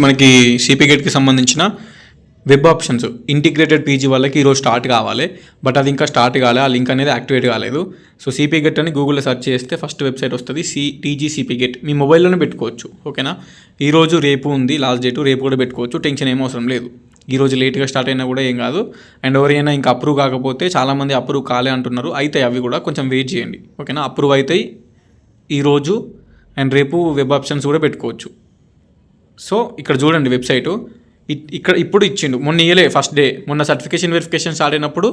మనకి సిపి గేట్కి సంబంధించిన web options integrated PG వాళ్ళకి ఈరోజు స్టార్ట్ కావాలి. బట్ అది ఇంకా స్టార్ట్ కాలే, ఆ లింక్ అనేది యాక్టివేట్ కాలేదు. సో సిపి గేట్ అని గూగుల్లో సెర్చ్ చేస్తే ఫస్ట్ వెబ్సైట్ వస్తుంది, టీజీ సిపి గేట్. మీ మొబైల్లోనే పెట్టుకోవచ్చు. ఓకేనా, ఈరోజు రేపు ఉంది లాస్ట్ డేటు, రేపు కూడా పెట్టుకోవచ్చు. టెన్షన్ ఏం అవసరం లేదు. ఈరోజు లేట్గా స్టార్ట్ అయినా కూడా ఏం కాదు. అండ్ ఎవరైనా ఇంకా అప్రూవ్ కాకపోతే, చాలామంది అప్రూవ్ కాలే అంటున్నారు, అయితే అవి కూడా కొంచెం వెయిట్ చేయండి. ఓకేనా, అప్రూవ్ అవుతాయి ఈరోజు. అండ్ రేపు వెబ్ ఆప్షన్స్ కూడా పెట్టుకోవచ్చు. సో ఇక్కడ చూడండి వెబ్సైటు, ఇక్కడ ఇప్పుడు ఇచ్చిండు, మొన్న ఇయలే ఫస్ట్ డే, మొన్న సర్టిఫికేషన్ వెరిఫికేషన్ స్టార్ట్ అయినప్పుడు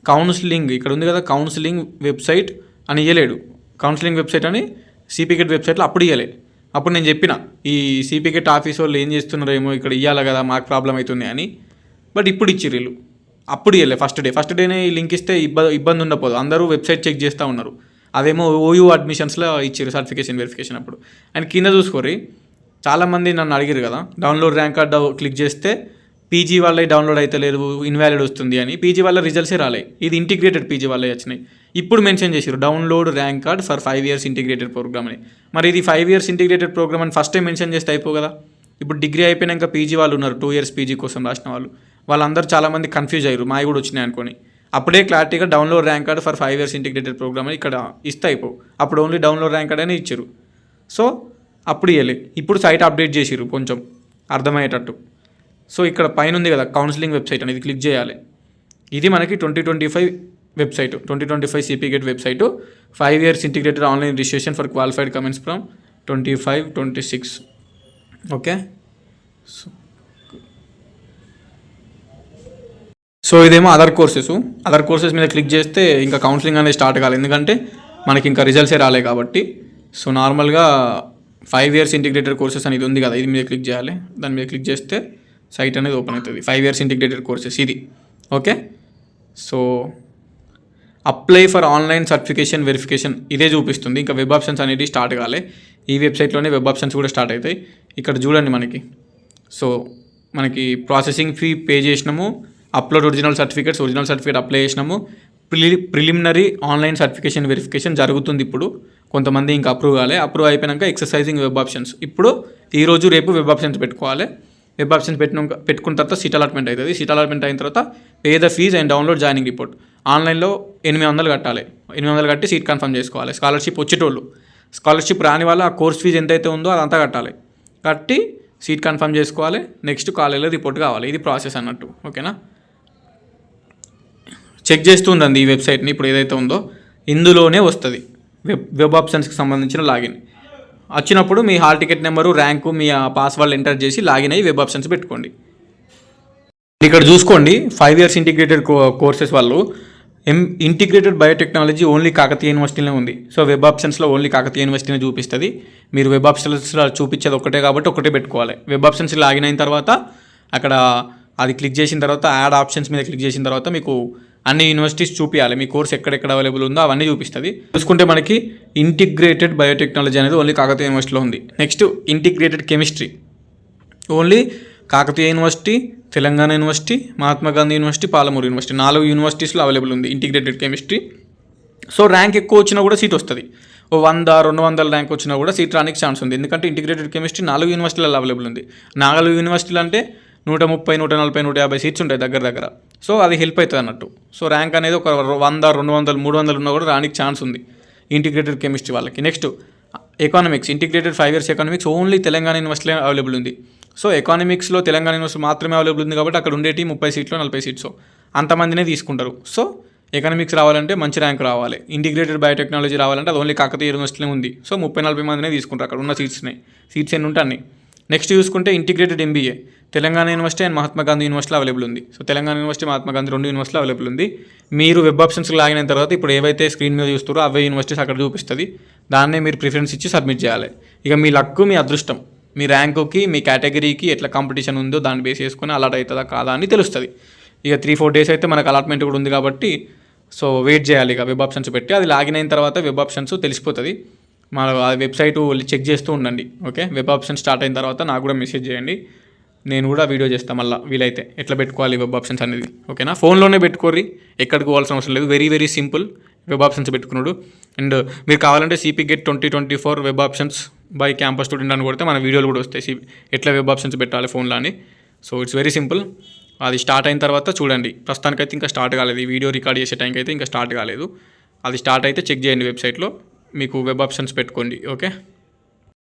కౌన్సిలింగ్ ఇక్కడ ఉంది కదా, కౌన్సిలింగ్ వెబ్సైట్ అని ఇయ్యలేడు. కౌన్సిలింగ్ వెబ్సైట్ అని సిపి గేట్ వెబ్సైట్లో అప్పుడు ఇయ్యలే. అప్పుడు నేను చెప్పిన ఈ సిపి గేట్ ఆఫీస్ వాళ్ళు ఏం చేస్తున్నారో ఏమో, ఇక్కడ ఇవ్వాలి కదా మాకు ప్రాబ్లం అవుతుంది అని. బట్ ఇప్పుడు ఇచ్చిర్రు వీళ్ళు, అప్పుడు ఇవ్వలే. ఫస్ట్ డేనే ఈ లింక్ ఇస్తే ఇబ్బంది ఉండకపోదు, అందరూ వెబ్సైట్ చెక్ చేస్తూ ఉన్నారు. అదేమో ఓయూ అడ్మిషన్స్లో ఇచ్చారు సర్టిఫికేషన్ వెరిఫికేషన్ అప్పుడు. అండ్ కింద చూసుకోరి, చాలామంది నన్ను అడిగారు కదా, డౌన్లోడ్ ర్యాంక్ కార్డ్ క్లిక్ చేస్తే పీజీ వాళ్ళే డౌన్లోడ్ అయితే లేదు, ఇన్వాలిడ్ వస్తుంది అని. పీజీ వాళ్ళ రిజల్ట్సే రాలే, ఇది ఇంటిగ్రేటెడ్ పీజీ వాళ్ళే వచ్చినాయి. ఇప్పుడు మెన్షన్ చేశారు download rank card for 5 years integrated program అని. మరి ఇది 5 years ఇంటిగ్రేటెడ్ ప్రోగ్రామ్ అని ఫస్ట్ టైం మెన్షన్ చేస్తే అయిపో కదా. ఇప్పుడు డిగ్రీ అయిపోయినాక పీజీ వాళ్ళు ఉన్నారు, 2 years పీజీ కోసం రాసిన వాళ్ళందరూ చాలామంది కన్ఫ్యూజ్ అయ్యారు, మావి కూడా వచ్చినాయి అనుకొని. అప్పుడే క్లారిటీగా download rank card for 5 years integrated program అని ఇక్కడ ఇస్తే అయిపో. అప్పుడు ఓన్లీ డౌన్లోడ్ ర్యాంక్ కార్డ్ అని ఇచ్చారు. సో అప్పుడు ఇవ్వలే, ఇప్పుడు సైట్ అప్డేట్ చేసిరు కొంచెం అర్థమయ్యేటట్టు. సో ఇక్కడ పైన ఉంది కదా కౌన్సిలింగ్ వెబ్సైట్ అనేది, క్లిక్ చేయాలి. ఇది మనకి 2025 website, 2025 CP gate website. 5 years integrated online registration for qualified comments from 25-26. Okay, so ఇదేమో అదర్ కోర్సెస్ మీద క్లిక్ చేస్తే ఇంకా కౌన్సిలింగ్ అనేది స్టార్ట్ కాలేదు, ఎందుకంటే మనకి ఇంకా రిజల్ట్సే రాలే కాబట్టి. సో నార్మల్గా 5 years ఇంటిగ్రేటెడ్ కోర్సెస్ అనేది ఉంది కదా, ఇది మీద క్లిక్ చేయాలి. దాని మీద క్లిక్ చేస్తే సైట్ అనేది ఓపెన్ అవుతుంది, 5 years ఇంటిగ్రేటెడ్ కోర్సెస్ ఇది. Okay, so apply for online certification verification ఇదే చూపిస్తుంది. ఇంకా వెబ్ ఆప్షన్స్ అనేది స్టార్ట్ కాలే. ఈ వెబ్సైట్లోనే వెబ్ ఆప్షన్స్ కూడా స్టార్ట్ అవుతాయి. ఇక్కడ చూడండి మనకి, సో మనకి ప్రాసెసింగ్ ఫీ పే చేసినాము, అప్లోడ్ ఒరిజినల్ సర్టిఫికేట్ అప్లై చేసినాము, ప్రిలిమినరీ ఆన్లైన్ సర్టిఫికేషన్ వెరిఫికేషన్ జరుగుతుంది ఇప్పుడు. కొంతమంది ఇంకా అప్రూవ్ కాలే, అప్రూవ్ అయిపోయాక ఎక్సర్సైజింగ్ వెబ్ ఆప్షన్స్. ఇప్పుడు ఈరోజు రేపు వెబ్ ఆప్షన్స్ పెట్టుకోవాలి. వెబ్ ఆప్షన్స్ పెట్టుకున్న తర్వాత సీట్ అలాట్మెంట్ అవుతుంది. సీట్ అలాట్మెంట్ అయిన తర్వాత pay the fees and download joining report. ఆన్లైన్లో 800 కట్టాలి. 800 కట్టి సీట్ కన్ఫర్మ్ చేసుకోవాలి. స్కాలర్షిప్ వచ్చేటోళ్ళు, స్కాలర్షిప్ రాని వాళ్ళు ఆ కోర్స్ ఫీజు ఎంతైతే ఉందో అదంతా కట్టాలి. కట్టి సీట్ కన్ఫర్మ్ చేసుకోవాలి. నెక్స్ట్ కాలేజీలో రిపోర్ట్ కావాలి. ఇది ప్రాసెస్ అన్నట్టు. ఓకేనా, చెక్ చేస్తూ ఉండండి ఈ వెబ్సైట్ని. ఇప్పుడు ఏదైతే ఉందో ఇందులోనే వస్తుంది వెబ్ ఆప్షన్స్కి సంబంధించిన లాగిన్. వచ్చినప్పుడు మీ హాల్ టికెట్ నెంబరు, ర్యాంకు, మీ పాస్వర్డ్ ఎంటర్ చేసి లాగిన్ అయ్యి వెబ్ ఆప్షన్స్ పెట్టుకోండి. ఇక్కడ చూసుకోండి, 5 years ఇంటిగ్రేటెడ్ కోర్సెస్ వాళ్ళు ఇంటిగ్రేటెడ్ బయోటెక్నాలజీ ఓన్లీ కాకతీయ యూనివర్సిటీలో ఉంది. సో వెబ్ ఆప్షన్స్లో ఓన్లీ కాకతీయ యూనివర్సిటీని చూపిస్తుంది. మీరు వెబ్ ఆప్షన్స్లో చూపించేది ఒకటే కాబట్టి ఒకటే పెట్టుకోవాలి. వెబ్ ఆప్షన్స్ లాగిన్ అయిన తర్వాత అక్కడ అది క్లిక్ చేసిన తర్వాత యాడ్ ఆప్షన్స్ మీద క్లిక్ చేసిన తర్వాత మీకు అన్ని యూనివర్సిటీస్ చూపించాలి. మీ కోర్స్ ఎక్కడెక్కడ అవైలబుల్ ఉందో అవన్నీ చూపిస్తుంది. చూసుకుంటే మనకి ఇంటిగ్రేటెడ్ బయోటెక్నాలజీ అనేది ఓన్లీ కాకతీయ యూనివర్సిటీలో ఉంది. Next integrated chemistry only Kakatiya university, Telangana university, Mahatma Gandhi university, Palamuru university 4 యూనివర్సిటీస్లో అవైలబుల్ ఉంది ఇంటిగ్రేటెడ్ కెమిస్ట్రీ. సో ర్యాంక్ ఎక్కువ వచ్చినా కూడా సీట్ వస్తుంది. 100-200 ర్యాంక్ వచ్చినా కూడా సీట్ రానికి ఛాన్స్ ఉంది. ఎందుకంటే ఇంటిగ్రేటెడ్ కెమిస్ట్రీ 4 యూనివర్సిటీలలో అవైలబుల్ ఉంది. 4 యూనివర్సిటీలు అంటే 130, 140, 150 సీట్స్ ఉంటాయి దగ్గర. సో అది హెల్ప్ అవుతుంది అన్నట్టు. సో ర్యాంక్ అనేది ఒక 100, 200, 300 ఉన్నా కూడా రానికి ఛాన్స్ ఉంది ఇంటిగ్రేటెడ్ కెమిస్ట్రీ వాళ్ళకి. Next economics, integrated 5 years economics only Telangana యూనివర్సిటీలో అవైలబుల్ ఉంది. సో ఎకానమిక్స్లో తెలంగాణ యూనివర్సిటీ మాత్రమే అవైలబుల్ ఉంది కాబట్టి అక్కడ ఉండేటి 30 సీట్లు, 40 సీట్స్ అంతమందినే తీసుకుంటారు. సో ఎకనామిక్స్ రావాలంటే మంచి ర్యాంక్ రావాలి. ఇంటిగ్రేటెడ్ బయోటెక్నాలజీ రావాలంటే అది ఓన్లీ కాకతీయ యూనివర్సిటీలో ఉంది. సో 30-40 మందినే తీసుకుంటారు అక్కడ ఉన్న సీట్స్ ఎన్ని ఉంటాయి. నెక్స్ట్ చూసుకుంటే integrated MBA Telangana university and Mahatma Gandhi యూనివర్సిటీలో అవైలబుల్ ఉంది. సో తెలంగాణ యూనివర్సిటీ, మహాత్మా గాంధీ 2 యూనివర్సిటీలో అవైలబుల్ ఉంది. మీరు వెబ్ ఆప్షన్స్కి లాగిన తర్వాత ఇప్పుడు ఏవైతే స్క్రీన్ మీద చూస్తారో అవే యూనివర్సిటీస్ అక్కడ చూపిస్తుంది. దాన్నే మీరు ప్రిఫరెన్స్ ఇచ్చి సబ్మిట్ చేయాలి. ఇక మీ లక్కు, మీ అదృష్టం, మీ ర్యాంకుకి, మీ కేటగిరీకి ఎట్లా కాంపిటీషన్ ఉందో దాన్ని బేస్ చేసుకుని అలాట్ అవుతుందా కాదా అని తెలుస్తుంది. ఇక 3-4 days అయితే మనకు అలాట్మెంట్ కూడా ఉంది కాబట్టి సో వెయిట్ చేయాలి. ఇక వెబ్ ఆప్షన్స్ పెట్టి అది లాగిన్ అయిన తర్వాత వెబ్ ఆప్షన్స్ తెలిసిపోతుంది. మన వెబ్సైట్ చెక్ చేస్తూ ఉండండి. ఓకే, వెబ్ ఆప్షన్ స్టార్ట్ అయిన తర్వాత నాకు కూడా మెసేజ్ చేయండి, నేను కూడా వీడియో చేస్తాను మళ్ళీ వీలైతే ఎట్లా పెట్టుకోవాలి వెబ్ ఆప్షన్స్ అనేది. ఓకేనా, ఫోన్లోనే పెట్టుకోర్రి, ఎక్కడికి పోవాల్సిన అవసరం లేదు. వెరీ సింపుల్ వెబ్ ఆప్షన్స్ పెట్టుకున్నాడు. అండ్ మీరు కావాలంటే CP gate 2024 web options by campus student అని కొడితే మన వీడియోలు కూడా వస్తాయి ఎట్లా వెబ్ ఆప్షన్స్ పెట్టాలి ఫోన్లో అని. So it's very simple. అది స్టార్ట్ అయిన తర్వాత చూడండి. ప్రస్తుతానికైతే ఇంకా స్టార్ట్ కాలేదు, ఈ వీడియో రికార్డ్ చేసే టైంకి అయితే ఇంకా స్టార్ట్ కాలేదు. అది స్టార్ట్ అయితే చెక్ చేయండి వెబ్సైట్లో, మీకు వెబ్ ఆప్షన్స్ పెట్టుకోండి. ఓకే.